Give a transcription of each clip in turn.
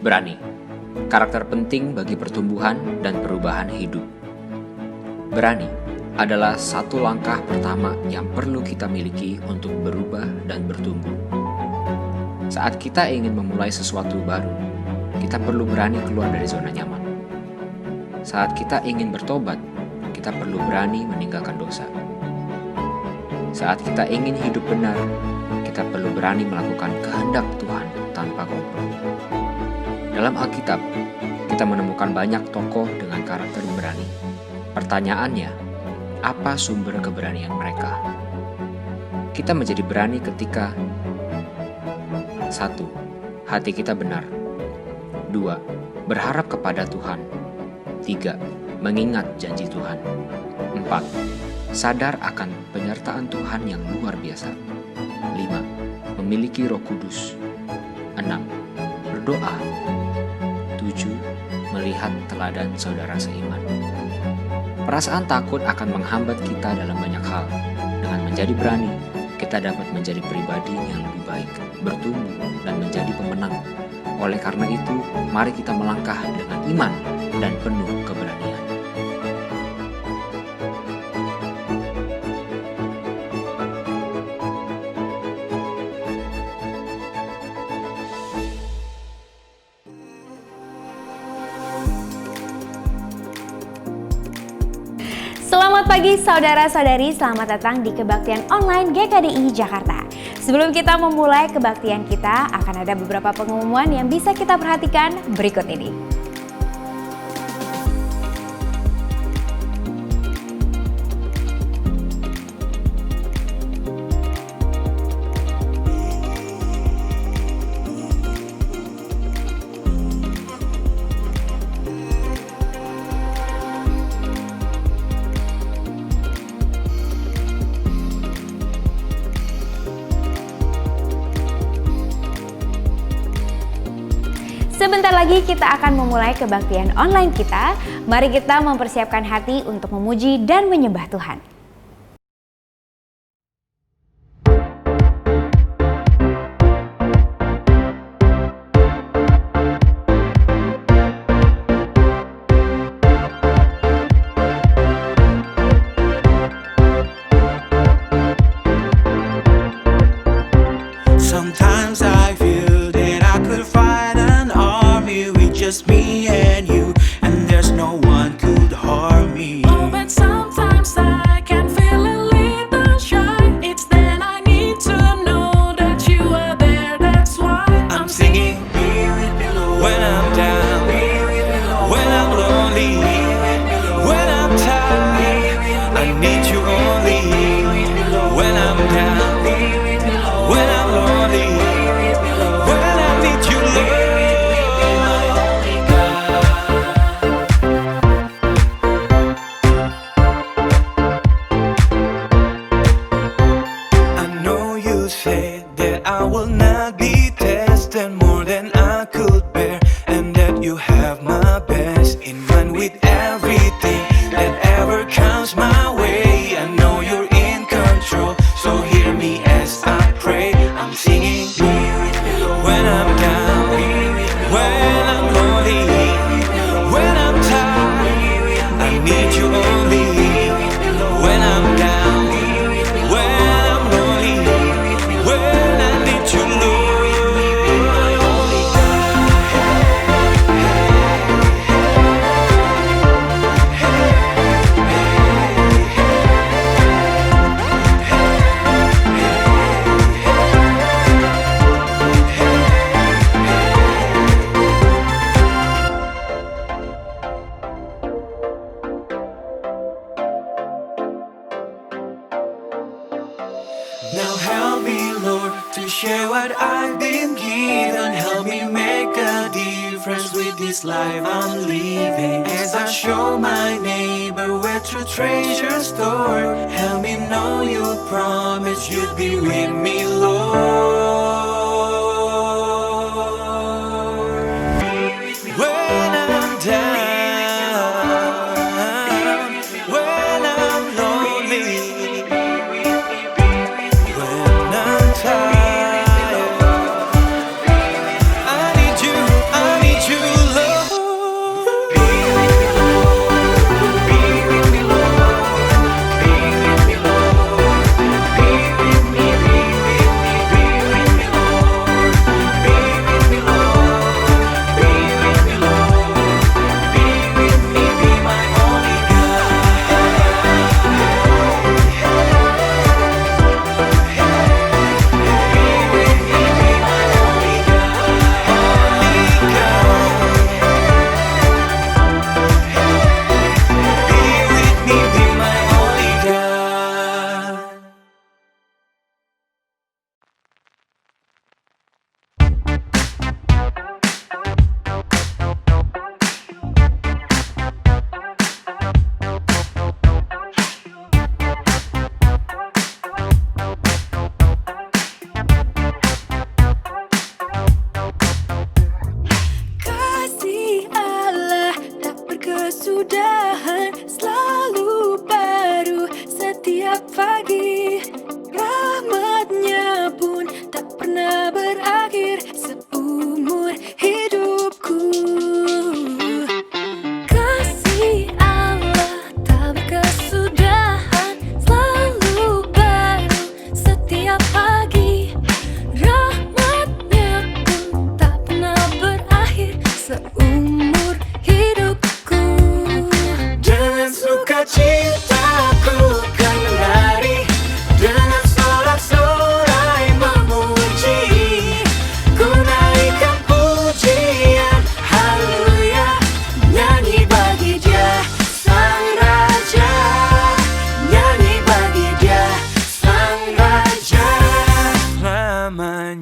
Berani, karakter penting bagi pertumbuhan dan perubahan hidup. Berani adalah satu langkah pertama yang perlu kita miliki untuk berubah dan bertumbuh. Saat kita ingin memulai sesuatu baru, kita perlu berani keluar dari zona nyaman. Saat kita ingin bertobat, kita perlu berani meninggalkan dosa. Saat kita ingin hidup benar, kita perlu berani melakukan kehendak Tuhan tanpa kompromi. Dalam Alkitab, kita menemukan banyak tokoh dengan karakter berani. Pertanyaannya, apa sumber keberanian mereka? Kita menjadi berani ketika 1. Hati kita benar. 2. Berharap kepada Tuhan. 3. Mengingat janji Tuhan. 4. Sadar akan penyertaan Tuhan yang luar biasa. 5. Memiliki Roh Kudus. 6. Berdoa. 7. Melihat teladan saudara seiman. Perasaan takut akan menghambat kita dalam banyak hal. Dengan menjadi berani, kita dapat menjadi pribadi yang lebih baik, bertumbuh, dan menjadi pemenang. Oleh karena itu, mari kita melangkah dengan iman dan penuh keberanian. Selamat pagi saudara-saudari, selamat datang di Kebaktian Online GKDI Jakarta. Sebelum kita memulai kebaktian kita, akan ada beberapa pengumuman yang bisa kita perhatikan berikut ini. Sebentar lagi kita akan memulai kebaktian online kita. Mari kita mempersiapkan hati untuk memuji dan menyembah Tuhan. Sometimes I feel that I could fight an army with just me and you, and there's no one could harm me. Oh, but sometimes I can feel a little shy. It's then I need to know that you are there. That's why I'm singing when I'm down, when I'm lonely, when I'm tired. I need you only when I'm down, when I'm lonely, when I need you, Lord. I know you said that I will not be tested more than I could bear, and that you have my best in mind with everything that ever comes my way. I know you're in control, so hear me as I pray. I'm singing when I'm down, when I'm lonely, when I'm tired. I need you only when I'm down, when I'm lonely, when I need you, Lord. Now help me, Lord, to share what I've been given. Help me make a difference with this life I'm living. As I show my neighbor where true treasures stored, help me know you promised you'd be with me, Lord. When I'm down, when I'm lonely, when I'm tired, I need you, I need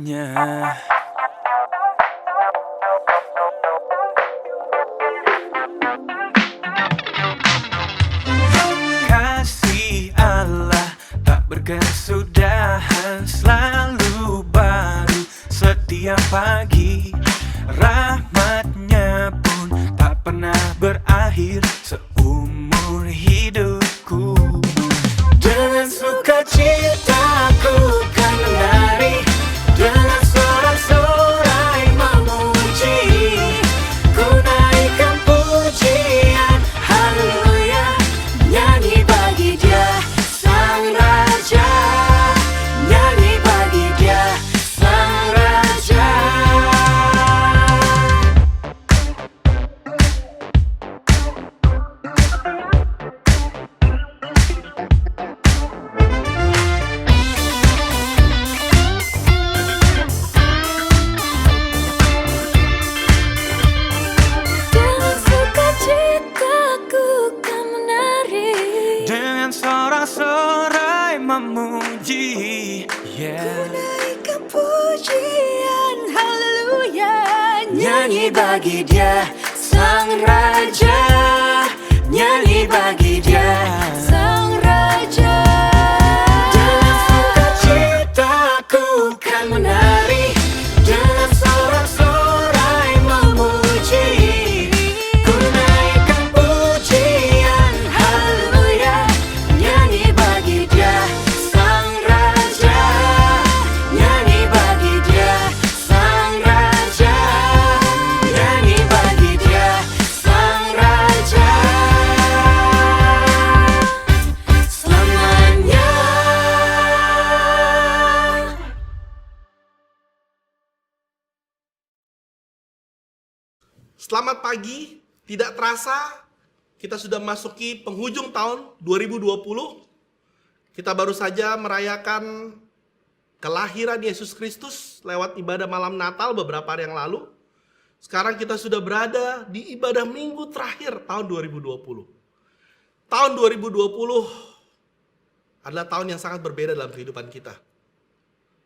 selamanya. Kasih Allah tak berkesudahan, selalu baru setiap pagi. Rahmatnya pun tak pernah berakhir seumur hidupku. Dengan sukacitaku kan menari, dengan sorak-sorai memuji. Ku naikkan pujian, haleluya, nyanyi bagi Dia Sang Raja, nyanyi bagi Dia Sang Raja. Dengan sukacitaku kan menari, Dengan sorak-sorai memuji, yeah. naikkan pujian, haleluya, Nyanyi bagi Dia Sang Raja, nyanyi bagi Dia Sang Raja. Dengan sukacitaku kan menari, dengan sorak-sorai memuji. Ku naikkan pujian, haleluya, nyanyi bagi Dia Sang Raja, nyanyi bagi Dia Sang Raja, nyanyi bagi Dia Sang Raja selamanya. Selamat pagi, tidak terasa kita sudah memasuki penghujung tahun 2020. Kita baru saja merayakan kelahiran Yesus Kristus lewat ibadah malam Natal beberapa hari yang lalu. Sekarang kita sudah berada di ibadah minggu terakhir tahun 2020. Tahun 2020 adalah tahun yang sangat berbeda dalam kehidupan kita.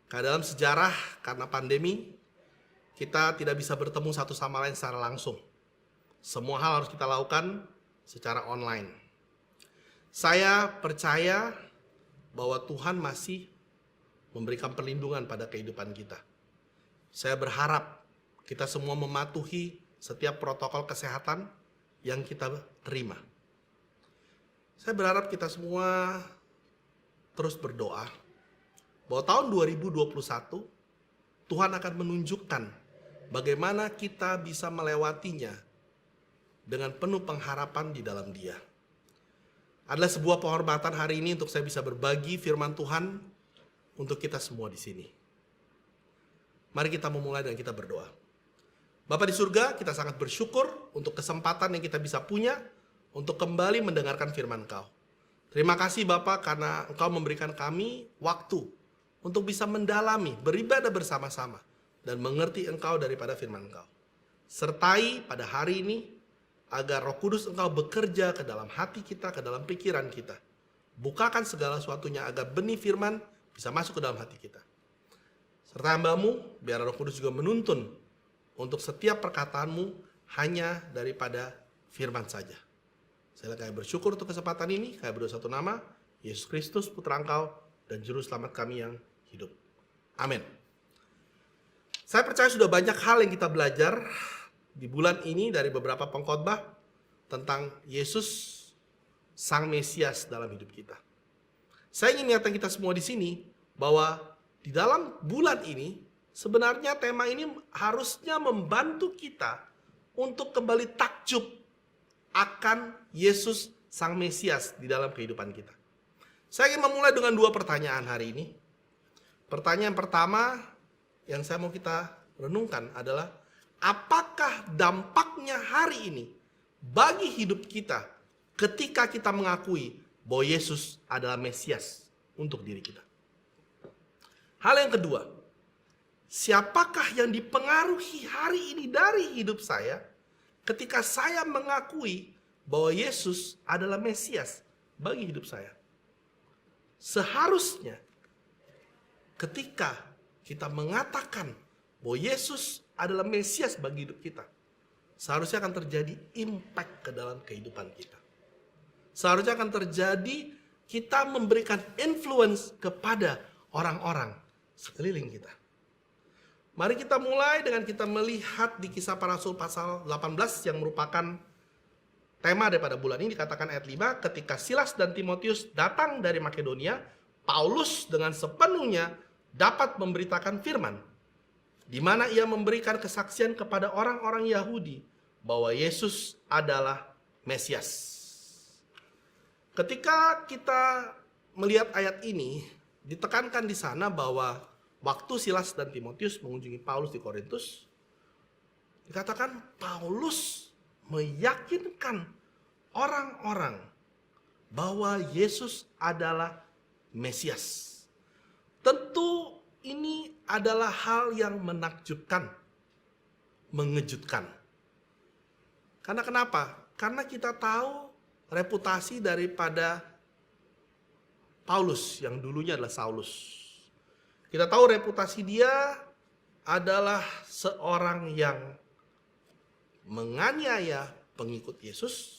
Karena dalam sejarah, karena pandemi, kita tidak bisa bertemu satu sama lain secara langsung. Semua hal harus kita lakukan secara online. Saya percaya bahwa Tuhan masih memberikan perlindungan pada kehidupan kita. Saya berharap kita semua mematuhi setiap protokol kesehatan yang kita terima. Saya berharap kita semua terus berdoa bahwa tahun 2021 Tuhan akan menunjukkan bagaimana kita bisa melewatinya dengan penuh pengharapan di dalam Dia. Adalah sebuah penghormatan hari ini untuk saya bisa berbagi firman Tuhan untuk kita semua di sini. Mari kita memulai dan kita berdoa. Bapa di surga, kita sangat bersyukur untuk kesempatan yang kita bisa punya untuk kembali mendengarkan firman Engkau. Terima kasih Bapa karena Engkau memberikan kami waktu untuk bisa mendalami, beribadah bersama-sama dan mengerti Engkau daripada firman Engkau. Sertai pada hari ini agar Roh Kudus Engkau bekerja ke dalam hati kita, ke dalam pikiran kita. Bukakan segala sesuatunya agar benih firman bisa masuk ke dalam hati kita. Serta hamba-Mu, biar Roh Kudus juga menuntun untuk setiap perkataanmu hanya daripada firman saja. Saya kami bersyukur untuk kesempatan ini, kami berdoa satu nama, Yesus Kristus Putra Engkau dan Juru Selamat kami yang hidup. Amin. Saya percaya sudah banyak hal yang kita belajar di bulan ini dari beberapa pengkhotbah tentang Yesus Sang Mesias dalam hidup kita. Saya ingin mengingatkan kita semua di sini bahwa di dalam bulan ini sebenarnya tema ini harusnya membantu kita untuk kembali takjub akan Yesus Sang Mesias di dalam kehidupan kita. Saya ingin memulai dengan dua pertanyaan hari ini. Pertanyaan pertama yang saya mau kita renungkan adalah, apakah dampaknya hari ini bagi hidup kita ketika kita mengakui bahwa Yesus adalah Mesias untuk diri kita? Hal yang kedua, siapakah yang dipengaruhi hari ini dari hidup saya ketika saya mengakui bahwa Yesus adalah Mesias bagi hidup saya? Seharusnya ketika kita mengatakan bahwa Yesus adalah Mesias bagi hidup kita, seharusnya akan terjadi impact ke dalam kehidupan kita. Seharusnya akan terjadi kita memberikan influence kepada orang-orang sekeliling kita. Mari kita mulai dengan kita melihat di Kisah Para Rasul pasal 18 yang merupakan tema daripada bulan ini. Dikatakan ayat 5, ketika Silas dan Timotius datang dari Makedonia, Paulus dengan sepenuhnya dapat memberitakan firman, di mana ia memberikan kesaksian kepada orang-orang Yahudi bahwa Yesus adalah Mesias. Ketika kita melihat ayat ini, ditekankan di sana bahwa waktu Silas dan Timotius mengunjungi Paulus di Korintus, dikatakan Paulus meyakinkan orang-orang bahwa Yesus adalah Mesias. Tentu ini adalah hal yang menakjubkan, mengejutkan. Karena kenapa? Karena kita tahu reputasi daripada Paulus yang dulunya adalah Saulus. Kita tahu reputasi dia adalah seorang yang menganiaya pengikut Yesus.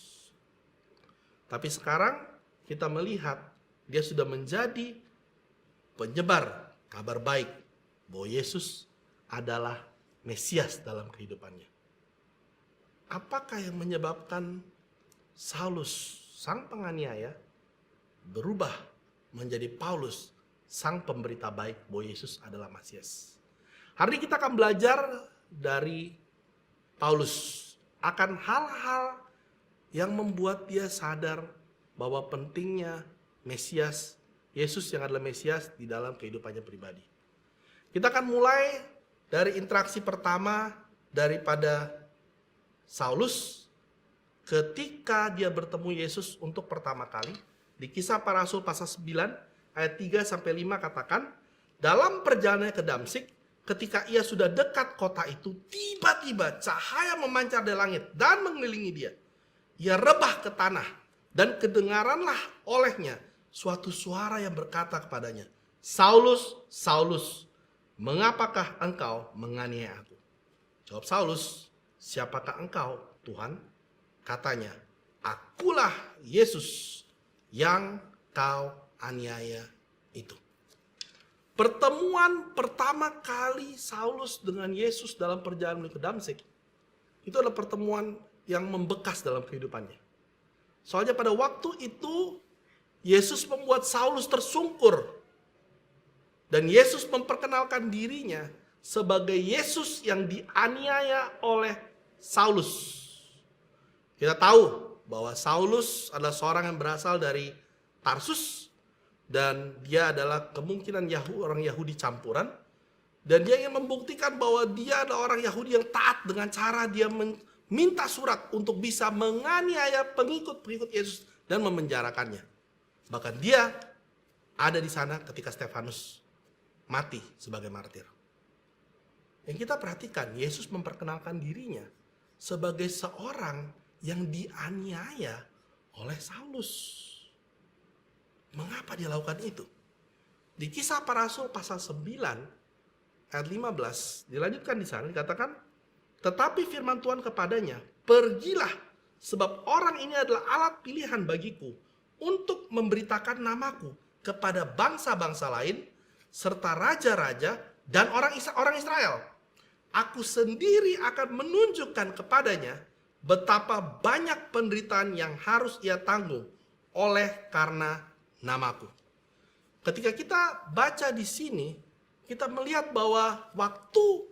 Tapi sekarang kita melihat dia sudah menjadi penyebar kabar baik bahwa Yesus adalah Mesias dalam kehidupannya. Apakah yang menyebabkan Saulus, sang penganiaya, berubah menjadi Paulus, sang pemberita baik bahwa Yesus adalah Mesias? Hari ini kita akan belajar dari Paulus akan hal-hal yang membuat dia sadar bahwa pentingnya Mesias, Yesus yang adalah Mesias di dalam kehidupannya pribadi. Kita akan mulai dari interaksi pertama daripada Saulus ketika dia bertemu Yesus untuk pertama kali. Di Kisah Para Rasul pasal 9 ayat 3-5 katakan, dalam perjalanannya ke Damsyik, ketika ia sudah dekat kota itu, tiba-tiba cahaya memancar dari langit dan mengelilingi dia. Ia rebah ke tanah dan kedengaranlah olehnya suatu suara yang berkata kepadanya, Saulus, Saulus, mengapakah engkau menganiaya aku? Jawab Saulus, siapakah engkau, Tuhan? Katanya, akulah Yesus yang kau aniaya itu. Pertemuan pertama kali Saulus dengan Yesus dalam perjalanan ke Damsyik, itu adalah pertemuan yang membekas dalam kehidupannya. Soalnya pada waktu itu, Yesus membuat Saulus tersungkur. Dan Yesus memperkenalkan dirinya sebagai Yesus yang dianiaya oleh Saulus. Kita tahu bahwa Saulus adalah seorang yang berasal dari Tarsus. Dan dia adalah kemungkinan orang Yahudi campuran. Dan dia ingin membuktikan bahwa dia adalah orang Yahudi yang taat dengan cara dia minta surat untuk bisa menganiaya pengikut-pengikut Yesus dan memenjarakannya. Bahkan dia ada di sana ketika Stefanus mati sebagai martir. Yang kita perhatikan, Yesus memperkenalkan dirinya sebagai seorang yang dianiaya oleh Saulus. Mengapa dia lakukan itu? Di Kisah Para Rasul pasal 9 ayat 15 dilanjutkan di sana dikatakan, tetapi firman Tuhan kepadanya, pergilah sebab orang ini adalah alat pilihan bagiku untuk memberitakan namaku kepada bangsa-bangsa lain serta raja-raja dan orang Israel. Aku sendiri akan menunjukkan kepadanya betapa banyak penderitaan yang harus ia tanggung oleh karena namaku. Ketika kita baca di sini, kita melihat bahwa waktu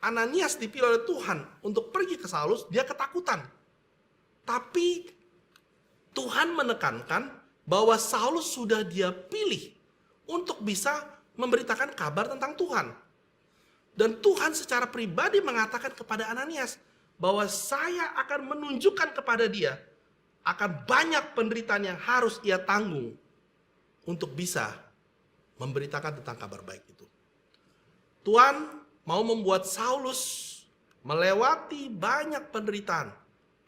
Ananias dipilih oleh Tuhan untuk pergi ke Saulus, dia ketakutan. Tapi Tuhan menekankan bahwa Saulus sudah dia pilih untuk bisa memberitakan kabar tentang Tuhan. Dan Tuhan secara pribadi mengatakan kepada Ananias bahwa saya akan menunjukkan kepada dia akan banyak penderitaan yang harus ia tanggung untuk bisa memberitakan tentang kabar baik itu. Tuhan mau membuat Saulus melewati banyak penderitaan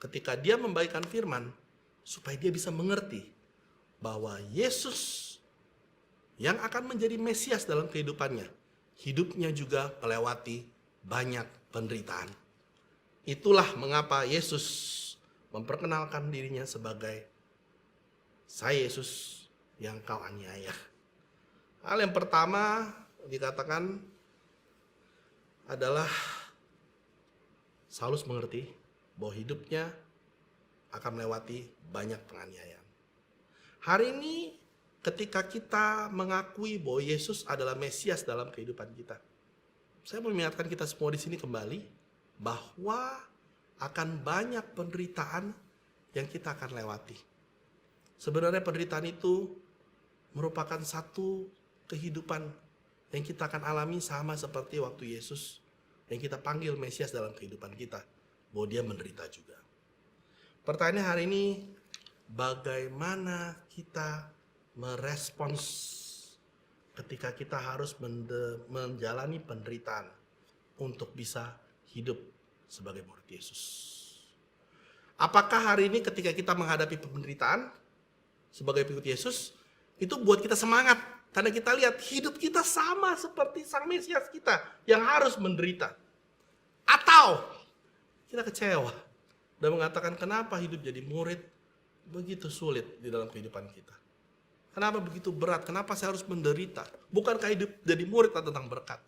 ketika dia membagikan firman supaya dia bisa mengerti bahwa Yesus yang akan menjadi Mesias dalam kehidupannya, hidupnya juga melewati banyak penderitaan. Itulah mengapa Yesus memperkenalkan dirinya sebagai saya Yesus yang kau aniaya. Hal yang pertama dikatakan adalah Saulus mengerti bahwa hidupnya akan melewati banyak penganiayaan. Hari ini ketika kita mengakui bahwa Yesus adalah Mesias dalam kehidupan kita, saya mau mengingatkan kita semua di sini kembali bahwa akan banyak penderitaan yang kita akan lewati. Sebenarnya penderitaan itu merupakan satu kehidupan yang kita akan alami sama seperti waktu Yesus yang kita panggil Mesias dalam kehidupan kita, bahwa dia menderita juga. Pertanyaannya hari ini, bagaimana kita merespons ketika kita harus menjalani penderitaan untuk bisa hidup sebagai murid Yesus? Apakah hari ini ketika kita menghadapi penderitaan sebagai pengikut Yesus, itu buat kita semangat? Karena kita lihat hidup kita sama seperti sang Mesias kita yang harus menderita. Atau kita kecewa dan mengatakan kenapa hidup jadi murid begitu sulit di dalam kehidupan kita. Kenapa begitu berat? Kenapa saya harus menderita? Bukankah hidup jadi murid tentang berkat?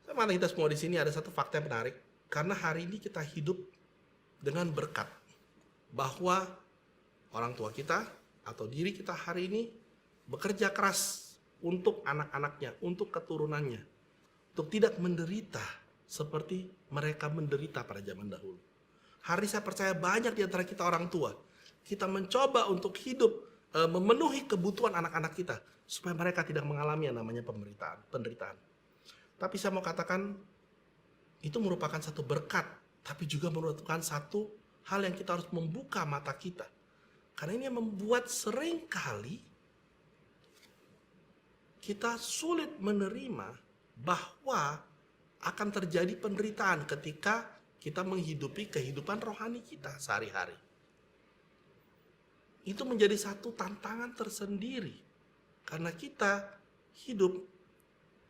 Saya mana kita semua di sini ada satu fakta yang menarik. Karena hari ini kita hidup dengan berkat. Bahwa orang tua kita atau diri kita hari ini bekerja keras untuk anak-anaknya, untuk keturunannya. Untuk tidak menderita seperti mereka menderita pada zaman dahulu. Hari saya percaya banyak di antara kita orang tua. Kita mencoba untuk hidup memenuhi kebutuhan anak-anak kita. Supaya mereka tidak mengalami yang namanya penderitaan. Tapi saya mau katakan itu merupakan satu berkat. Tapi juga merupakan satu hal yang kita harus membuka mata kita. Karena ini yang membuat seringkali kita sulit menerima bahwa akan terjadi penderitaan ketika kita menghidupi kehidupan rohani kita sehari-hari. Itu menjadi satu tantangan tersendiri. Karena kita hidup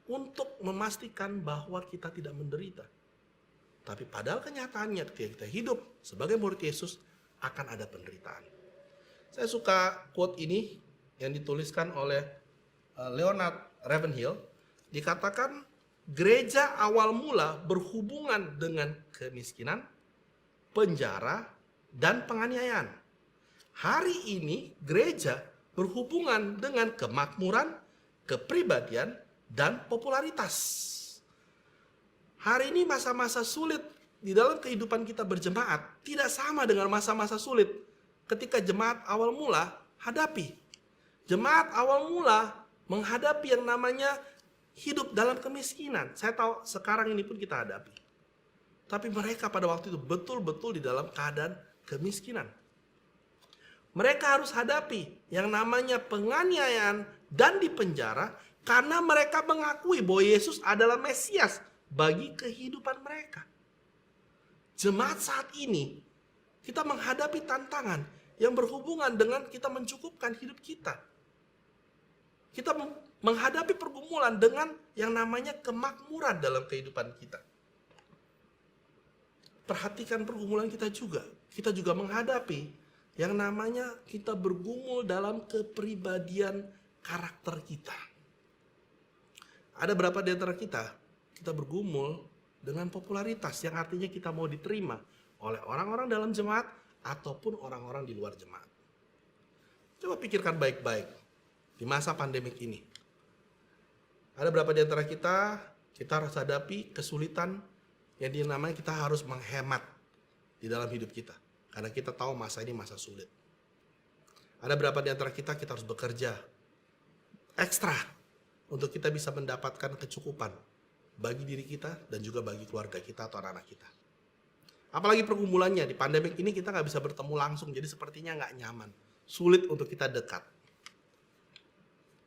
untuk memastikan bahwa kita tidak menderita. Tapi padahal kenyataannya ketika kita hidup sebagai murid Yesus akan ada penderitaan. Saya suka quote ini yang dituliskan oleh Leonard Ravenhill. Dikatakan gereja awal mula berhubungan dengan kemiskinan, penjara, dan penganiayaan. Hari ini gereja berhubungan dengan kemakmuran, kepribadian, dan popularitas. Hari ini masa-masa sulit di dalam kehidupan kita berjemaat tidak sama dengan masa-masa sulit ketika jemaat awal mula hadapi. Jemaat awal mula menghadapi yang namanya hidup dalam kemiskinan. Saya tahu sekarang ini pun kita hadapi. Tapi mereka pada waktu itu betul-betul di dalam keadaan kemiskinan. Mereka harus hadapi yang namanya penganiayaan dan dipenjara karena mereka mengakui bahwa Yesus adalah Mesias bagi kehidupan mereka. Jemaat saat ini kita menghadapi tantangan yang berhubungan dengan kita mencukupkan hidup kita. Kita menghadapi pergumulan dengan yang namanya kemakmuran dalam kehidupan kita. Perhatikan pergumulan kita juga. Kita juga menghadapi yang namanya kita bergumul dalam kepribadian karakter kita. Ada berapa di antara kita bergumul dengan popularitas yang artinya kita mau diterima oleh orang-orang dalam jemaat ataupun orang-orang di luar jemaat. Coba pikirkan baik-baik. Di masa pandemik ini, ada berapa di antara kita harus hadapi kesulitan yang dinamai kita harus menghemat di dalam hidup kita. Karena kita tahu masa ini masa sulit. Ada berapa di antara kita harus bekerja ekstra untuk kita bisa mendapatkan kecukupan bagi diri kita dan juga bagi keluarga kita atau anak-anak kita. Apalagi pergumulannya di pandemik ini kita nggak bisa bertemu langsung, jadi sepertinya nggak nyaman, sulit untuk kita dekat.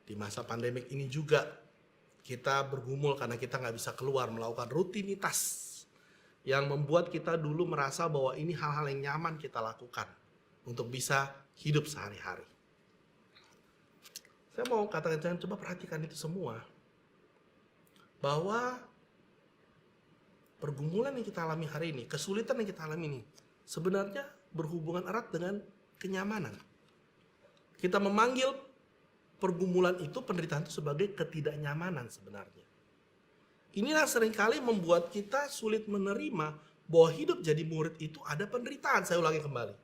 Di masa pandemik ini juga kita bergumul karena kita nggak bisa keluar melakukan rutinitas yang membuat kita dulu merasa bahwa ini hal-hal yang nyaman kita lakukan untuk bisa hidup sehari-hari. Saya mau katakan, jangan coba perhatikan itu semua. bahwa pergumulan yang kita alami hari ini, kesulitan yang kita alami ini, sebenarnya berhubungan erat dengan kenyamanan. Kita memanggil pergumulan itu, penderitaan itu sebagai ketidaknyamanan sebenarnya. Inilah seringkali membuat kita sulit menerima bahwa hidup jadi murid itu ada penderitaan. Saya ulangi kembali.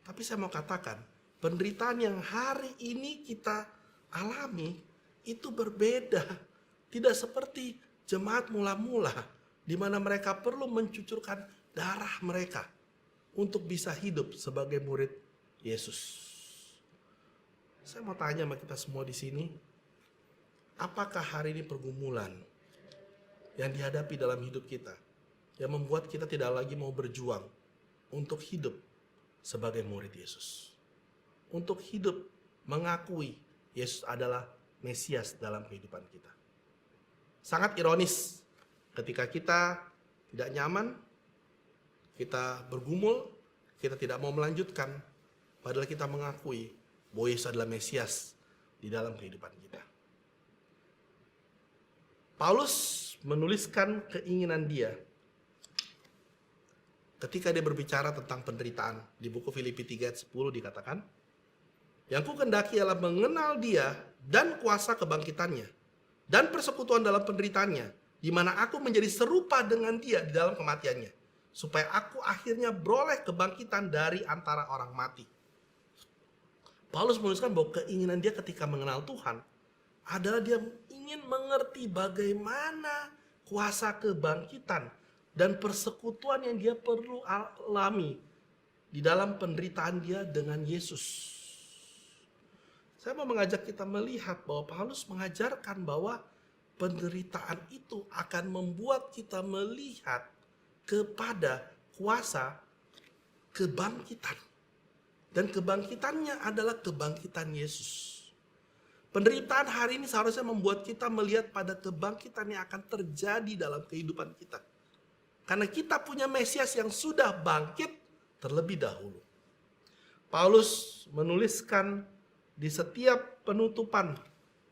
Tapi saya mau katakan, penderitaan yang hari ini kita alami itu berbeda. Tidak seperti jemaat mula-mula, di mana mereka perlu mencucurkan darah mereka untuk bisa hidup sebagai murid Yesus. Saya mau tanya sama kita semua di sini, apakah hari ini pergumulan yang dihadapi dalam hidup kita yang membuat kita tidak lagi mau berjuang untuk hidup sebagai murid Yesus, untuk hidup mengakui Yesus adalah Mesias dalam kehidupan kita? Sangat ironis ketika kita tidak nyaman, kita bergumul, kita tidak mau melanjutkan, padahal kita mengakui bahwa Yesus adalah Mesias di dalam kehidupan kita. Paulus menuliskan keinginan dia ketika dia berbicara tentang penderitaan. Di buku Filipi 3 ayat 10 dikatakan, yang ku kendaki ialah mengenal dia dan kuasa kebangkitannya dan persekutuan dalam penderitaannya, di mana aku menjadi serupa dengan dia di dalam kematiannya, supaya aku akhirnya beroleh kebangkitan dari antara orang mati. Paulus menuliskan bahwa keinginan dia ketika mengenal Tuhan adalah dia ingin mengerti bagaimana kuasa kebangkitan dan persekutuan yang dia perlu alami di dalam penderitaan dia dengan Yesus. Saya mau mengajak kita melihat bahwa Paulus mengajarkan bahwa penderitaan itu akan membuat kita melihat kepada kuasa kebangkitan. Dan kebangkitannya adalah kebangkitan Yesus. Penderitaan hari ini seharusnya membuat kita melihat pada kebangkitan yang akan terjadi dalam kehidupan kita. Karena kita punya Mesias yang sudah bangkit terlebih dahulu. Paulus menuliskan di setiap penutupan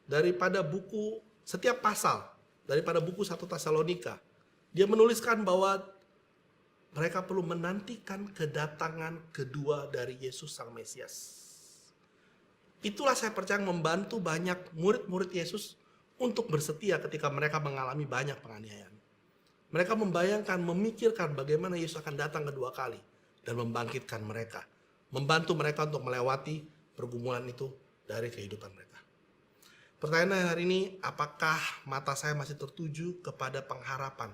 daripada buku, setiap pasal daripada buku 1 Tesalonika, dia menuliskan bahwa mereka perlu menantikan kedatangan kedua dari Yesus Sang Mesias. Itulah saya percaya membantu banyak murid-murid Yesus untuk bersetia ketika mereka mengalami banyak penganiayaan. Mereka membayangkan, memikirkan bagaimana Yesus akan datang kedua kali dan membangkitkan mereka. Membantu mereka untuk melewati pergumulan itu dari kehidupan mereka. Pertanyaan hari ini, apakah mata saya masih tertuju kepada pengharapan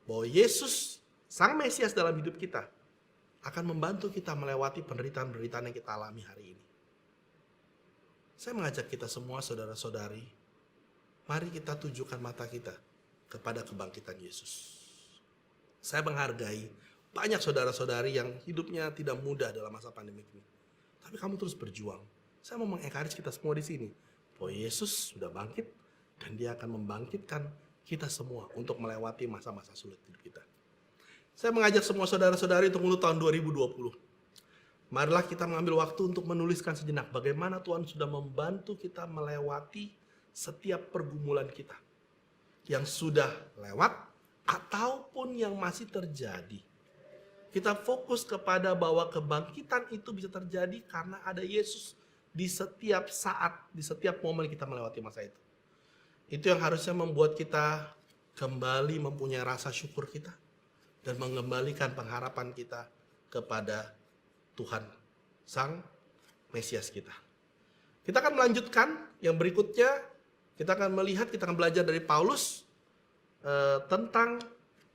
bahwa Yesus Sang Mesias dalam hidup kita akan membantu kita melewati penderitaan-penderitaan yang kita alami hari ini? Saya mengajak kita semua saudara-saudari, mari kita tujukan mata kita kepada kebangkitan Yesus. Saya menghargai banyak saudara-saudari yang hidupnya tidak mudah dalam masa pandemi ini. Tapi kamu terus berjuang. Saya mau mengencourage kita semua di sini bahwa Yesus sudah bangkit dan dia akan membangkitkan kita semua untuk melewati masa-masa sulit hidup kita. Saya mengajak semua saudara-saudari untuk menuju tahun 2020. Marilah kita mengambil waktu untuk menuliskan sejenak bagaimana Tuhan sudah membantu kita melewati setiap pergumulan kita. Yang sudah lewat ataupun yang masih terjadi. Kita fokus kepada bahwa kebangkitan itu bisa terjadi karena ada Yesus di setiap saat, di setiap momen kita melewati masa itu. Itu yang harusnya membuat kita kembali mempunyai rasa syukur kita dan mengembalikan pengharapan kita kepada Tuhan, Sang Mesias kita. Kita akan melanjutkan yang berikutnya, kita akan melihat, kita akan belajar dari Paulus tentang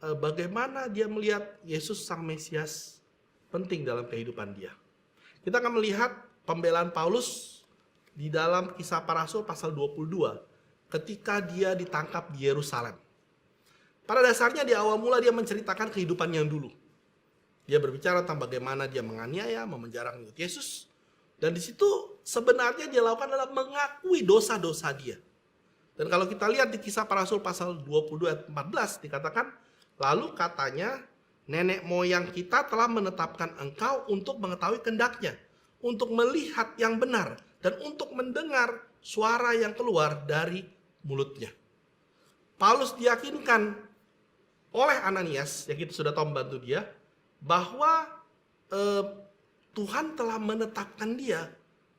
bagaimana dia melihat Yesus Sang Mesias penting dalam kehidupan dia. Kita akan melihat pembelaan Paulus di dalam Kisah Para Rasul pasal 22 ketika dia ditangkap di Yerusalem. Pada dasarnya di awal mula dia menceritakan kehidupan yang dulu. Dia berbicara tentang bagaimana dia menganiaya, memenjara pengikut Yesus. Dan di situ sebenarnya dia lakukan adalah mengakui dosa-dosa dia. Dan kalau kita lihat di Kisah Para Rasul pasal 22 ayat 14 dikatakan, lalu katanya, nenek moyang kita telah menetapkan engkau untuk mengetahui kehendaknya, untuk melihat yang benar, dan untuk mendengar suara yang keluar dari mulutnya. Paulus diyakinkan oleh Ananias, yang kita sudah tahu membantu dia, bahwa Tuhan telah menetapkan dia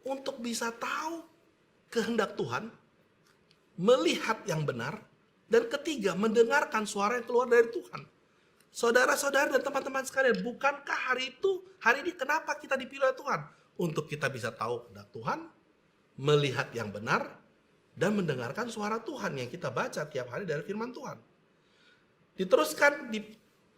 untuk bisa tahu kehendak Tuhan, melihat yang benar, dan ketiga, mendengarkan suara yang keluar dari Tuhan. Saudara-saudara dan teman-teman sekalian, bukankah hari ini kenapa kita dipilih oleh Tuhan? Untuk kita bisa tahu kehendak Tuhan, melihat yang benar, dan mendengarkan suara Tuhan yang kita baca tiap hari dari firman Tuhan. Diteruskan di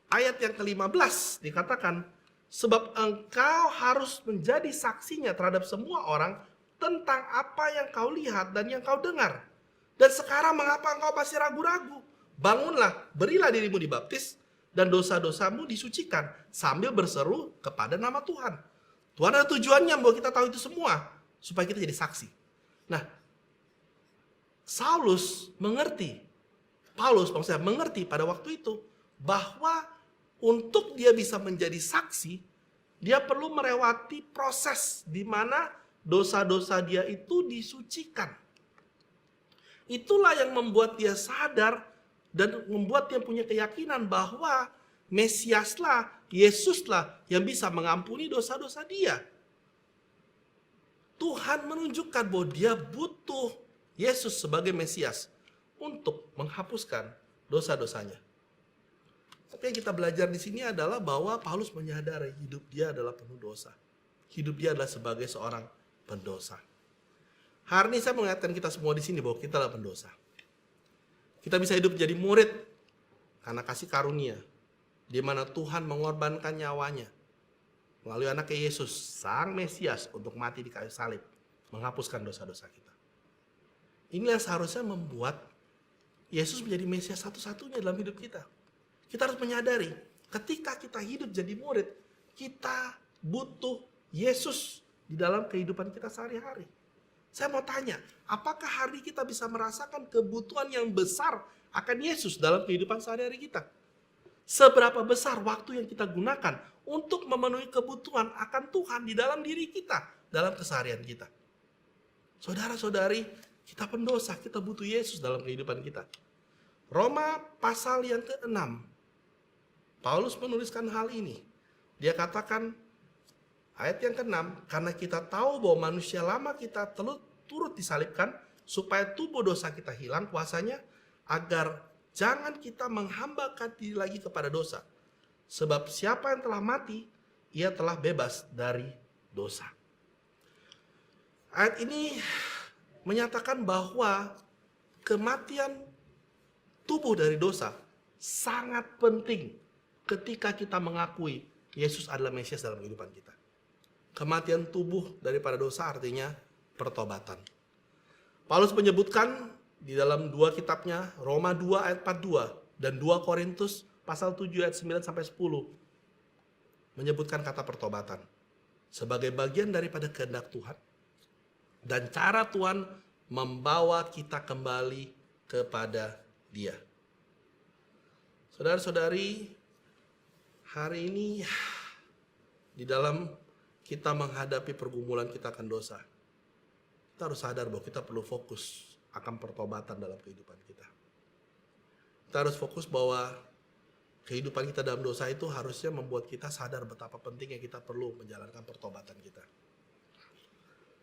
ayat yang ke-15, dikatakan, sebab engkau harus menjadi saksinya terhadap semua orang tentang apa yang kau lihat dan yang kau dengar. Dan sekarang mengapa engkau masih ragu-ragu? Bangunlah, berilah dirimu dibaptis, dan dosa-dosamu disucikan sambil berseru kepada nama Tuhan. Tuhan ada tujuannya bahwa kita tahu itu semua supaya kita jadi saksi. Nah, Paulus mengerti pada waktu itu bahwa untuk dia bisa menjadi saksi, dia perlu melewati proses di mana dosa-dosa dia itu disucikan. Itulah yang membuat dia sadar dan membuat dia punya keyakinan bahwa Mesiaslah, Yesuslah yang bisa mengampuni dosa-dosa dia. Tuhan menunjukkan bahwa dia butuh Yesus sebagai Mesias untuk menghapuskan dosa-dosanya. Tapi yang kita belajar di sini adalah bahwa Paulus menyadari hidup dia adalah penuh dosa. Hidup dia adalah sebagai seorang pendosa. Hari ini saya mengingatkan kita semua di sini bahwa kita adalah pendosa. Kita bisa hidup jadi murid karena kasih karunia, di mana Tuhan mengorbankan nyawanya melalui anaknya Yesus, Sang Mesias, untuk mati di kayu salib, menghapuskan dosa-dosa kita. Inilah yang seharusnya membuat Yesus menjadi Mesias satu-satunya dalam hidup kita. Kita harus menyadari, ketika kita hidup jadi murid, kita butuh Yesus di dalam kehidupan kita sehari-hari. Saya mau tanya, apakah hari kita bisa merasakan kebutuhan yang besar akan Yesus dalam kehidupan sehari-hari kita? Seberapa besar waktu yang kita gunakan untuk memenuhi kebutuhan akan Tuhan di dalam diri kita, dalam keseharian kita? Saudara-saudari, kita pendosa, kita butuh Yesus dalam kehidupan kita. Roma pasal yang ke-6, Paulus menuliskan hal ini. Dia katakan, ayat yang ke-6, karena kita tahu bahwa manusia lama kita turut disalibkan, supaya tubuh dosa kita hilang kuasanya, agar jangan kita menghambakan diri lagi kepada dosa. Sebab siapa yang telah mati, ia telah bebas dari dosa. Ayat ini menyatakan bahwa kematian tubuh dari dosa sangat penting ketika kita mengakui Yesus adalah Mesias dalam kehidupan kita. Kematian tubuh daripada dosa artinya pertobatan. Paulus menyebutkan di dalam dua kitabnya, Roma 2 ayat 42 dan 2 Korintus pasal 7 ayat 9 sampai 10, menyebutkan kata pertobatan sebagai bagian daripada kehendak Tuhan dan cara Tuhan membawa kita kembali kepada Dia. Saudara-saudari, hari ini di dalam kita menghadapi pergumulan kita akan dosa, kita harus sadar bahwa kita perlu fokus akan pertobatan dalam kehidupan kita. Kita harus fokus bahwa kehidupan kita dalam dosa itu harusnya membuat kita sadar betapa pentingnya kita perlu menjalankan pertobatan kita.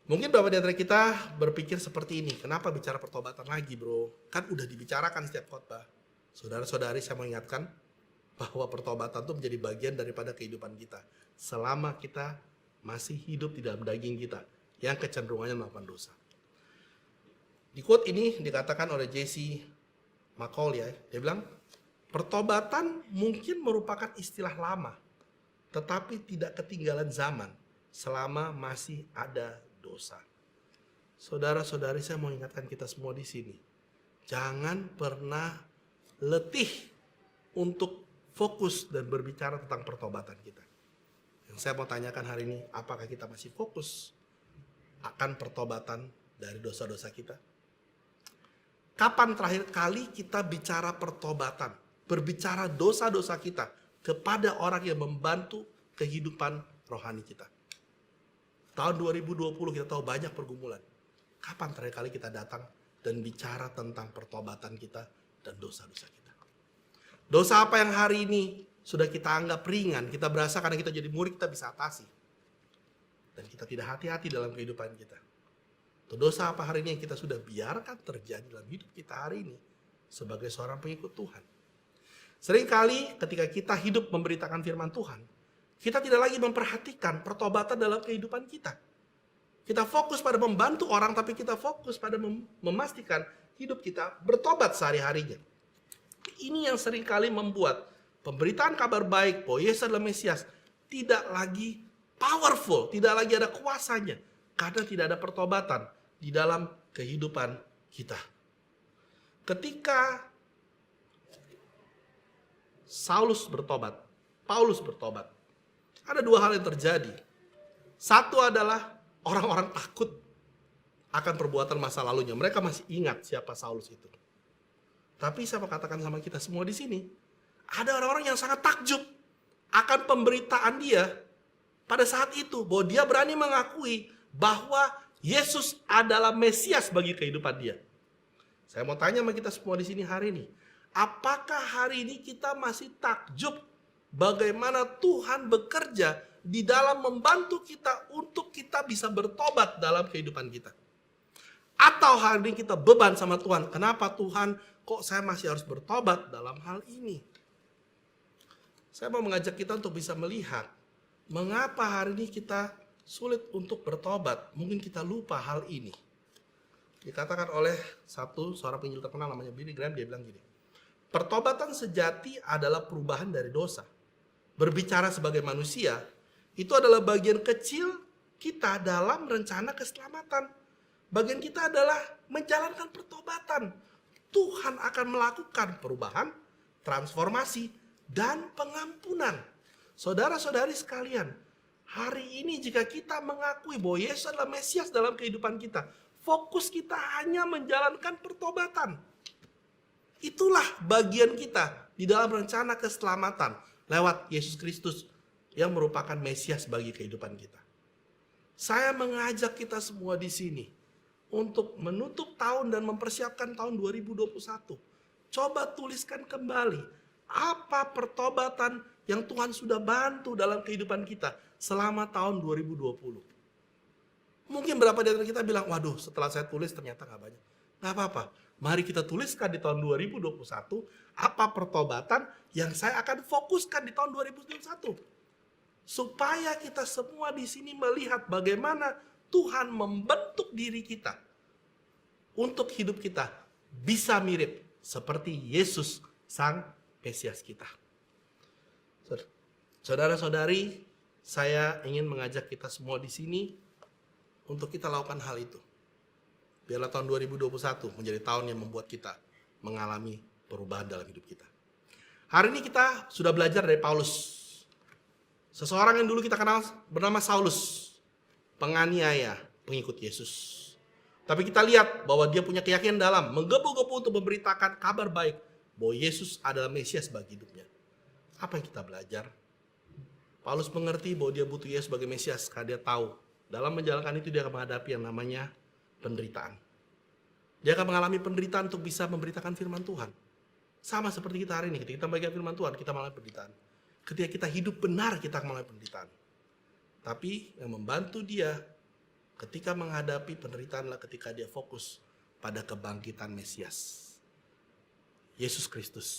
Mungkin beberapa di antara kita berpikir seperti ini, kenapa bicara pertobatan lagi bro? Kan udah dibicarakan setiap khotbah. Saudara-saudari, saya mau ingatkan bahwa pertobatan itu menjadi bagian daripada kehidupan kita. Selama kita masih hidup di dalam daging kita, yang kecenderungannya melakukan dosa. Di quote ini dikatakan oleh J.C. Macaulay, dia bilang, pertobatan mungkin merupakan istilah lama, tetapi tidak ketinggalan zaman selama masih ada dosa. Saudara-saudari, saya mau ingatkan kita semua di sini, jangan pernah letih untuk fokus dan berbicara tentang pertobatan kita. Yang saya mau tanyakan hari ini, apakah kita masih fokus akan pertobatan dari dosa-dosa kita? Kapan terakhir kali kita bicara pertobatan, berbicara dosa-dosa kita kepada orang yang membantu kehidupan rohani kita? Tahun 2020 kita tahu banyak pergumulan. Kapan terakhir kali kita datang dan bicara tentang pertobatan kita dan dosa-dosa kita. Dosa apa yang hari ini sudah kita anggap ringan, kita berasa karena kita jadi murid kita bisa atasi. Dan kita tidak hati-hati dalam kehidupan kita. Itu dosa apa hari ini yang kita sudah biarkan terjadi dalam hidup kita hari ini sebagai seorang pengikut Tuhan. Seringkali ketika kita hidup memberitakan firman Tuhan, kita tidak lagi memperhatikan pertobatan dalam kehidupan kita. Kita fokus pada membantu orang, tapi kita fokus pada memastikan hidup kita bertobat sehari-harinya. Ini yang seringkali membuat pemberitaan kabar baik bahwa Yesus adalah Mesias tidak lagi powerful, tidak lagi ada kuasanya, karena tidak ada pertobatan di dalam kehidupan kita. Ketika Paulus bertobat, ada dua hal yang terjadi. Satu adalah orang-orang takut akan perbuatan masa lalunya. Mereka masih ingat siapa Saulus itu. Tapi saya mau katakan sama kita semua di sini, ada orang-orang yang sangat takjub akan pemberitaan dia pada saat itu, bahwa dia berani mengakui bahwa Yesus adalah Mesias bagi kehidupan dia. Saya mau tanya sama kita semua di sini hari ini, apakah hari ini kita masih takjub bagaimana Tuhan bekerja di dalam membantu kita untuk kita bisa bertobat dalam kehidupan kita? Atau hari ini kita beban sama Tuhan, kenapa Tuhan kok saya masih harus bertobat dalam hal ini? Saya mau mengajak kita untuk bisa melihat mengapa hari ini kita sulit untuk bertobat. Mungkin kita lupa hal ini. Dikatakan oleh seorang penginjil terkenal namanya Billy Graham, dia bilang gini, pertobatan sejati adalah perubahan dari dosa. Berbicara sebagai manusia, itu adalah bagian kecil kita dalam rencana keselamatan. Bagian kita adalah menjalankan pertobatan. Tuhan akan melakukan perubahan, transformasi, dan pengampunan. Saudara-saudari sekalian, hari ini jika kita mengakui bahwa Yesus adalah Mesias dalam kehidupan kita, fokus kita hanya menjalankan pertobatan. Itulah bagian kita di dalam rencana keselamatan lewat Yesus Kristus yang merupakan Mesias bagi kehidupan kita. Saya mengajak kita semua di sini untuk menutup tahun dan mempersiapkan tahun 2021. Coba tuliskan kembali apa pertobatan yang Tuhan sudah bantu dalam kehidupan kita selama tahun 2020. Mungkin berapa di antara kita bilang, waduh setelah saya tulis ternyata gak banyak. Gak apa-apa, mari kita tuliskan di tahun 2021 apa pertobatan yang saya akan fokuskan di tahun 2021. Supaya kita semua di sini melihat bagaimana Tuhan membentuk diri kita untuk hidup kita bisa mirip seperti Yesus Sang Mesias kita. Saudara-saudari, saya ingin mengajak kita semua di sini untuk kita lakukan hal itu. Biarlah tahun 2021 menjadi tahun yang membuat kita mengalami perubahan dalam hidup kita. Hari ini kita sudah belajar dari Paulus. Seseorang yang dulu kita kenal bernama Saulus, penganiaya pengikut Yesus. Tapi kita lihat bahwa dia punya keyakinan dalam, menggebu-gebu untuk memberitakan kabar baik bahwa Yesus adalah Mesias bagi hidupnya. Apa yang kita belajar? Paulus mengerti bahwa dia butuh Yesus sebagai Mesias karena dia tahu dalam menjalankan itu dia akan menghadapi yang namanya penderitaan. Dia akan mengalami penderitaan untuk bisa memberitakan firman Tuhan. Sama seperti kita hari ini, ketika kita membagikan firman Tuhan, kita mengalami penderitaan. Ketika kita hidup benar, kita akan mengalami penderitaan. Tapi yang membantu dia ketika menghadapi penderitaan adalah ketika dia fokus pada kebangkitan Mesias. Yesus Kristus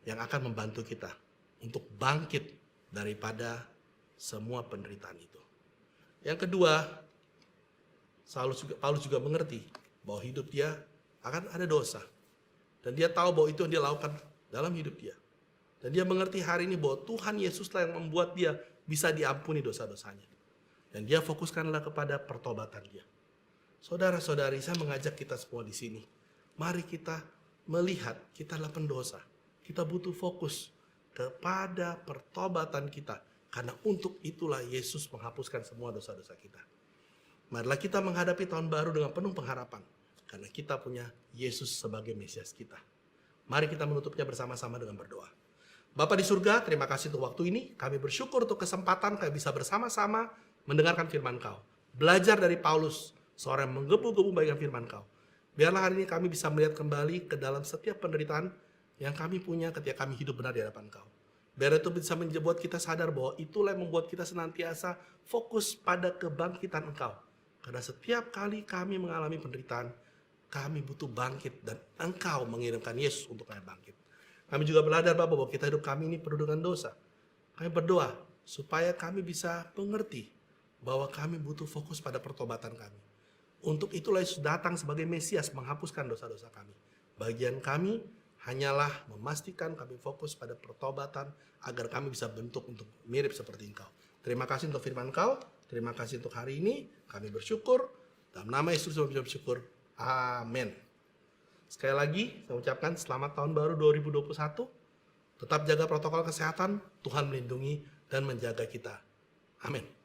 yang akan membantu kita untuk bangkit daripada semua penderitaan itu. Yang kedua, Paulus juga mengerti bahwa hidup dia akan ada dosa. Dan dia tahu bahwa itu yang dia lakukan dalam hidup dia. Dan dia mengerti hari ini bahwa Tuhan Yesuslah yang membuat dia bisa diampuni dosa-dosanya. Dan dia fokuskanlah kepada pertobatan dia. Saudara-saudari, saya mengajak kita semua di sini. Mari kita melihat kita adalah pendosa. Kita butuh fokus kepada pertobatan kita. Karena untuk itulah Yesus menghapuskan semua dosa-dosa kita. Marilah kita menghadapi tahun baru dengan penuh pengharapan. Karena kita punya Yesus sebagai Mesias kita. Mari kita menutupnya bersama-sama dengan berdoa. Bapa di surga, terima kasih untuk waktu ini. Kami bersyukur untuk kesempatan kami bisa bersama-sama mendengarkan firman Kau. Belajar dari Paulus, seorang yang menggebu-gebu membagikan firman Kau. Biarlah hari ini kami bisa melihat kembali ke dalam setiap penderitaan yang kami punya ketika kami hidup benar di hadapan Engkau. Biar itu bisa membuat kita sadar bahwa itulah yang membuat kita senantiasa fokus pada kebangkitan Engkau. Karena setiap kali kami mengalami penderitaan, kami butuh bangkit dan Engkau mengirimkan Yesus untuk kami bangkit. Kami juga belajar Bapak bahwa kita hidup kami ini penuh dengan dosa. Kami berdoa supaya kami bisa mengerti bahwa kami butuh fokus pada pertobatan kami. Untuk itulah Yesus datang sebagai Mesias menghapuskan dosa-dosa kami. Bagian kami hanyalah memastikan kami fokus pada pertobatan agar kami bisa bentuk untuk mirip seperti Engkau. Terima kasih untuk firman Engkau. Terima kasih untuk hari ini. Kami bersyukur. Dalam nama Yesus kami bersyukur. Amin. Sekali lagi saya ucapkan selamat tahun baru 2021. Tetap jaga protokol kesehatan. Tuhan melindungi dan menjaga kita. Amin.